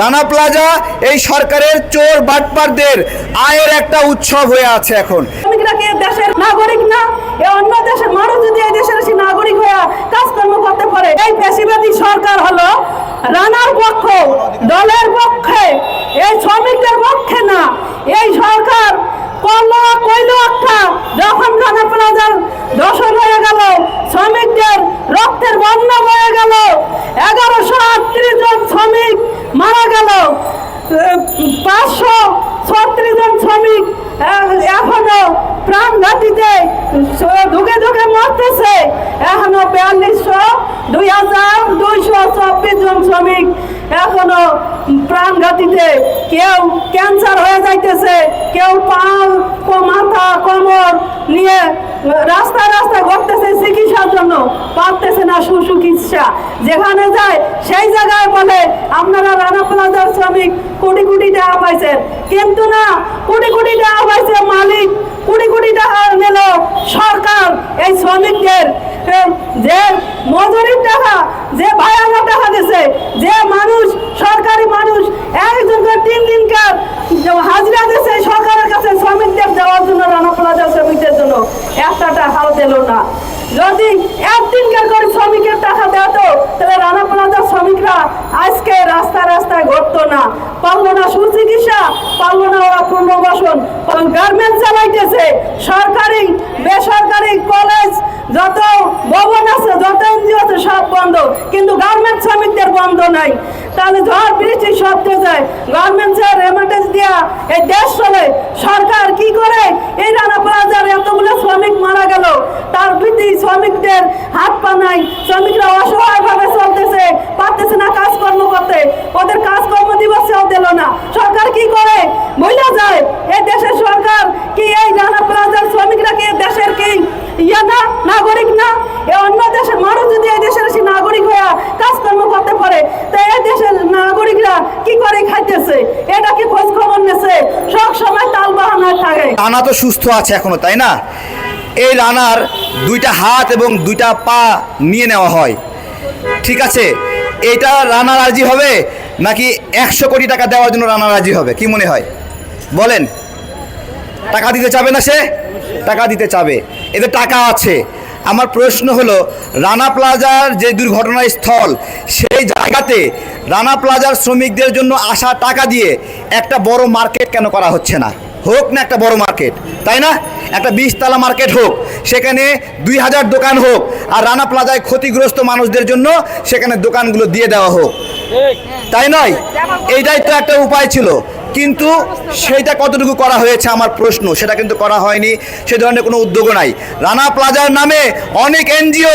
Rana plaza এই সরকারের চোর বাটপারদের আয়ের একটা উৎসব হয়ে আছে এখন। শ্রমিকরা কি দেশের নাগরিক না? অন্য দেশের মানুষ যদি এই দেশের নাগরিক হয়ে কাজকর্ম করতে পারে, এই পেশিবাদী সরকার হলো রানার পক্ষ, দলের পক্ষে, এই শ্রমিকদের পক্ষে না। এই সরকার যখন রানা প্লাজার দশম হয়ে গেল, শ্রমিকদের রক্তের বন্যা বয়ে গেল, 1138 জন শ্রমিক মারা গেল, 536 জন শ্রমিক এখনো প্রাণঘাতীতে ধুকে ধুকে মরতেছে। এখনো 2224 জন শ্রমিক এখনো প্রাণঘাতীতে, কেউ ক্যান্সার হয়ে যাইতেছে, কেউ পা মাথা কোমর নিয়ে রাস্তায় রাস্তায় ঘুরতেছে চিকিৎসার জন্য, পারতেছে না সুচিকিৎসা। যেখানে যায় সেই জায়গায় বলে আপনারা রানা প্লাজার শ্রমিক কোটি কোটি টাকা পাইছেন, কিন্তু না, কোটি কোটি টাকা পাইছে মালিক, কোটি কোটি টাকা নিল সরকার। এই শ্রমিকদের যে মজুরির টাকা, যে ভাড়া টাকা দিয়েছে, যে মানুষ সরকারি মানুষ একজনকে 3 দিনকার হাজিরা দিয়েছে সরকারের কাছে শ্রমিকদের দেওয়ার জন্য, রানা প্লাজা শ্রমিকদের জন্য একটা টাকাও দিল না। যদি 1 দিনকার করে শ্রমিকের টাকা দেওয়া, তাহলে রানা প্লাজার শ্রমিকরা আজকে রাস্তায় রাস্তায় ঘুরতো না, পারলো না সুচিকিৎসা, পারলো না ওরা পুনর্বাসন। গার্মেন্টস চালাইতেছে, সরকারি বেসরকারি কলেজ যত ভবন আছে, যত এনজিও আছে সব বন্ধ, কিন্তু গার্মেন্টস শ্রমিকদের বন্ধ নাই। তাহলে ঝড় বৃষ্টি শব্দ যায়, গার্মেন্টসের রেমিটেন্স দিয়া এই দেশ চলে। সরকার কি করে? এই রানা প্লাজার এতগুলো শ্রমিক মারা গেল, তার প্রতি শ্রমিকদের হাত পা নাই, শ্রমিকরা অসহায়ভাবে চলতেছে, পারতেছে না কাজকর্ম করতে, ওদের কাজকর্ম দিবসেও দিল না। সরকার কি করে? বইলা যায় এই দেশের সরকার কি এই রানা প্লাজার শ্রমিকরা কি দেশের কি না নাগরিক না? অন্য দেশের মানুষ যদি এই দেশের নাগরিক হয়ে কাজকর্ম করতে পারে, তো এই দেশের নাগরিকরা কি করে খাইতেছে? এটা কি খোঁজ খবর নেছে? সব সময় তাল বাহানায় থাকে। রানা তো সুস্থ আছে এখনো, তাই না? এই রানার 2টা হাত এবং 2টা পা নিয়ে নেওয়া হয়, ঠিক আছে? এটা রানা রাজি হবে নাকি 100 কোটি টাকা দেওয়ার জন্য রানা রাজি হবে? কি মনে হয় বলেন? টাকা দিতে চাবে না? সে টাকা দিতে চাবে, এতে টাকা আছে। আমার প্রশ্ন হলো, রানা প্লাজার যে দুর্ঘটনার স্থল, সেই জায়গাতে রানা প্লাজার শ্রমিকদের জন্য আসা টাকা দিয়ে একটা বড় মার্কেট কেন করা হচ্ছে না? হোক না একটা বড় মার্কেট, তাই না? একটা 20 তলা মার্কেট হোক, সেখানে 2000 দোকান হোক, আর রানা প্লাজায় ক্ষতিগ্রস্ত মানুষদের জন্য সেখানে দোকানগুলো দিয়ে দেওয়া হোক, তাই নয়? এইটাই তো একটা উপায় ছিল, কিন্তু সেইটা কতটুকু করা হয়েছে আমার প্রশ্ন। সেটা কিন্তু করা হয়নি, সে ধরনের কোনো উদ্যোগও নাই। রানা প্লাজার নামে অনেক এনজিও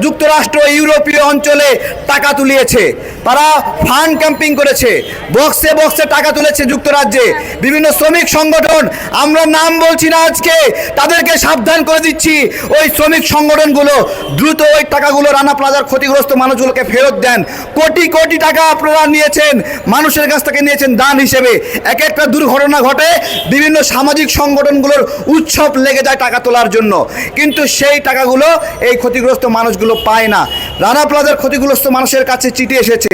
যুক্তরাষ্ট্র, ইউরোপীয় অঞ্চলে টাকা তুলিয়েছে, তারা ফান্ড ক্যাম্পিং করেছে, বক্সে বক্সে টাকা তুলেছে যুক্তরাজ্যে। বিভিন্ন শ্রমিক সংগঠন, আমরা নাম বলছি না আজকে, তাদেরকে সাবধান করে দিচ্ছি, ওই শ্রমিক সংগঠনগুলো দ্রুত ওই টাকাগুলো রানা প্লাজার ক্ষতিগ্রস্ত মানুষগুলোকে ফেরত দেন। কোটি কোটি টাকা আপনারা নিয়েছেন, মানুষের কাছ থেকে নিয়েছেন দান হিসেবে। এক একটা দুর্ঘটনা ঘটে, বিভিন্ন সামাজিক সংগঠনগুলোর উৎসব লেগে যায় টাকা তোলার জন্য, কিন্তু সেই টাকাগুলো এই ক্ষতিগ্রস্ত মানুষগুলো পায় না। রানা প্লাজার ক্ষতিগ্রস্ত মানুষের কাছে চিঠি এসেছে,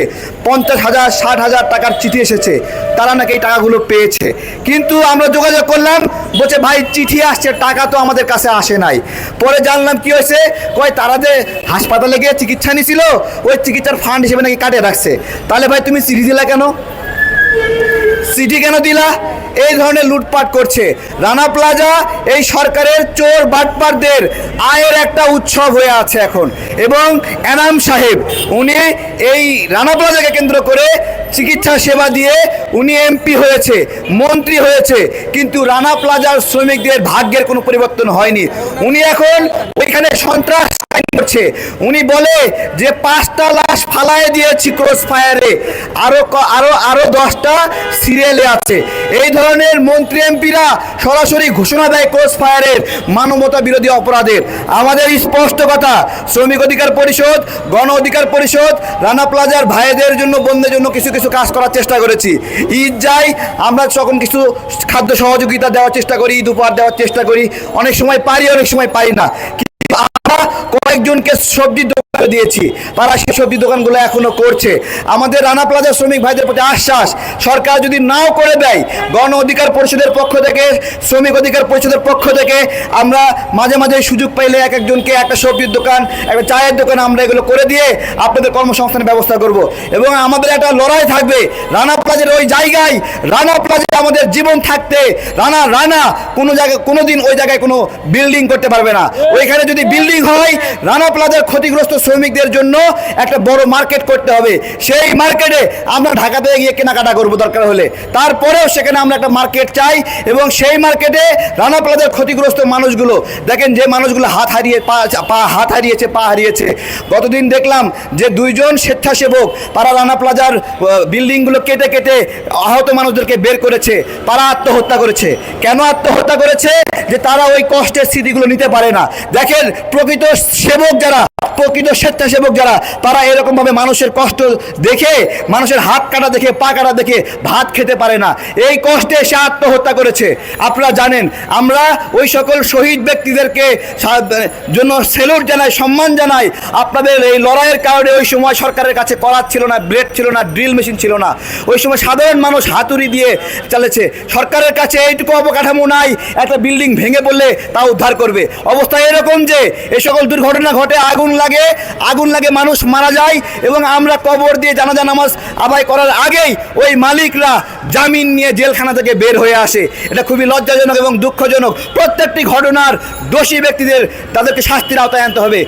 50,000 60,000 টাকার চিঠি এসেছে, তারা নাকি এই টাকাগুলো পেয়েছে। কিন্তু আমরা যোগাযোগ করলাম, বলছে ভাই চিঠি আসছে, টাকা তো আমাদের কাছে আসে নাই। পরে জানলাম কি হয়েছে, কয় তারা যে হাসপাতালে গিয়ে চিকিৎসা নিয়েছিল, ওই চিকিৎসার ফান্ড হিসেবে নাকি কাটে রাখছে। তাহলে ভাই তুমি চিঠি দিলা কেন? চিঠি কেন দিলা? এই ধরনের লুটপাট করছে রানা প্লাজা। এই সরকারের চোর বাটপারদের আয়ের একটা উৎসব হয়ে আছে এখন। এবং এনাম সাহেব, উনি এই রানা প্লাজাকে কেন্দ্র করে চিকিৎসা সেবা দিয়ে উনি এমপি হয়েছে, মন্ত্রী হয়েছে, কিন্তু রানা প্লাজার শ্রমিকদের ভাগ্যের কোনো পরিবর্তন হয়নি। উনি এখন ওইখানে সন্ত্রাস করছে। উনি বলে যে 5টা লাশ ফালায় দিয়েছি ক্রস ফায়ারে, আরো 10টা সিরিয়ালে আছে। এই ধরনের মন্ত্রী এমপিরা সরাসরি ঘোষণা দেয় ক্রস ফায়ারের, মানবতা বিরোধী অপরাধের। আমাদের স্পষ্ট কথা, শ্রমিক অধিকার পরিষদ, গণ অধিকার পরিষদ রানা প্লাজার ভাইদের জন্য, বোনদের জন্য কিছু কিছু কাজ করার চেষ্টা করেছি। ঈদ যাই, আমরা তখন কিছু খাদ্য সহযোগিতা দেওয়ার চেষ্টা করি, ঈদ উপহার দেওয়ার চেষ্টা করি, অনেক সময় পারি, অনেক সময় পারি না। আমার কয়েকজনকে সবজি দোকান দিয়েছি, তারা সেই সবজি দোকানগুলো এখনো করছে। আমাদের রানা প্লাজা শ্রমিক ভাইদের প্রতি আশ্বাস, সরকার যদি নাও করে দেয়, গণ অধিকার পরিষদের পক্ষ থেকে, শ্রমিক অধিকার পরিষদের পক্ষ থেকে আমরা মাঝে মাঝে সুযোগ পাইলে এক একজনকে একটা সবজির দোকান, একটা চায়ের দোকান আমরা এগুলো করে দিয়ে আপনাদের কর্মসংস্থানের ব্যবস্থা করব। এবং আমাদের একটা লড়াই থাকবে রানা প্লাজার ওই জায়গায়, রানা প্লাজা আমাদের জীবন থাকতে রানা কোনো জায়গায় কোনো দিন ওই জায়গায় কোনো বিল্ডিং করতে পারবে না। ওইখানে যদি বিল্ডিং হয়, রানা প্লাজার ক্ষতিগ্রস্ত শ্রমিকদের জন্য একটা বড় মার্কেট করতে হবে। সেই মার্কেটে আমরা ঢাকাতে গিয়ে কেনাকাটা করবো দরকার হলে, তারপরেও সেখানে আমরা একটা মার্কেট চাই। এবং সেই মার্কেটে রানা প্লাজার ক্ষতিগ্রস্ত মানুষগুলো, দেখেন যে মানুষগুলো হাত হারিয়েছে, পা হারিয়েছে। গতদিন দেখলাম যে 2 জন স্বেচ্ছাসেবক তারা রানা প্লাজার বিল্ডিংগুলো কেটে কেটে আহত মানুষদেরকে বের করেছে, তারা আত্মহত্যা করেছে। কেন আত্মহত্যা করেছে? যে তারা ওই কষ্টের স্মৃতিগুলো নিতে পারে না। দেখেন প্রকৃত সেবক যারা, প্রকৃত স্বেচ্ছাসেবক যারা, তারা এরকমভাবে মানুষের কষ্ট দেখে, মানুষের হাত কাটা দেখে, পা কাটা দেখে ভাত খেতে পারে না। এই কষ্টে সে আত্মহত্যা করেছে। আপনারা জানেন, আমরা ওই সকল শহীদ ব্যক্তিদেরকে জন্য সেলুট জানাই, সম্মান জানাই। আপনাদের এই লড়াইয়ের কারণে ওই সময় সরকারের কাছে করাত ছিল না, ব্লেড ছিল না, ড্রিল মেশিন ছিল না। ওই সময় সাধারণ মানুষ হাতুড়ি দিয়ে চালিয়েছে। সরকারের কাছে এইটুকু অবকাঠামো নাই, একটা বিল্ডিং ভেঙে পড়লে তা উদ্ধার করবে। অবস্থা এরকম যে এই সকল দুর্ঘটনা ঘটে, আগুন লাগে, মানুষ মারা যায়, এবং আমরা কবর দিয়ে জানাজা নামাজ আদায় করার আগেই ওই মালিকরা জামিন নিয়ে জেলখানা থেকে বের হয়ে আসে। এটা খুবই লজ্জাজনক এবং দুঃখজনক। প্রত্যেকটি ঘটনার দোষী ব্যক্তিদের তাদেরকে শাস্তির আওতায় আনতে হবে।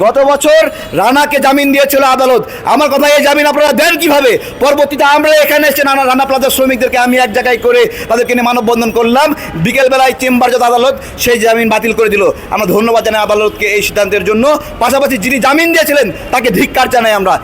গত বছর রানাকে জামিন দিয়েছিল আদালত। আমার কথা, এই জামিন আপনারা দেন কিভাবে? পরবর্তীতে আমরা এখানে এসে রানা প্লাজার শ্রমিকদেরকে আমি এক জায়গায় করে তাদেরকে নিয়ে মানববন্ধন করলাম। বিকেলবেলায় চেম্বারজাত আদালত সেই জামিন বাতিল করে দিল। আমরা ধন্যবাদ জানাই আদালতকে এই সিদ্ধান্তের জন্য। পাশাপাশি যিনি জামিন দিয়েছিলেন তাকে ধিক্কার জানাই আমরা।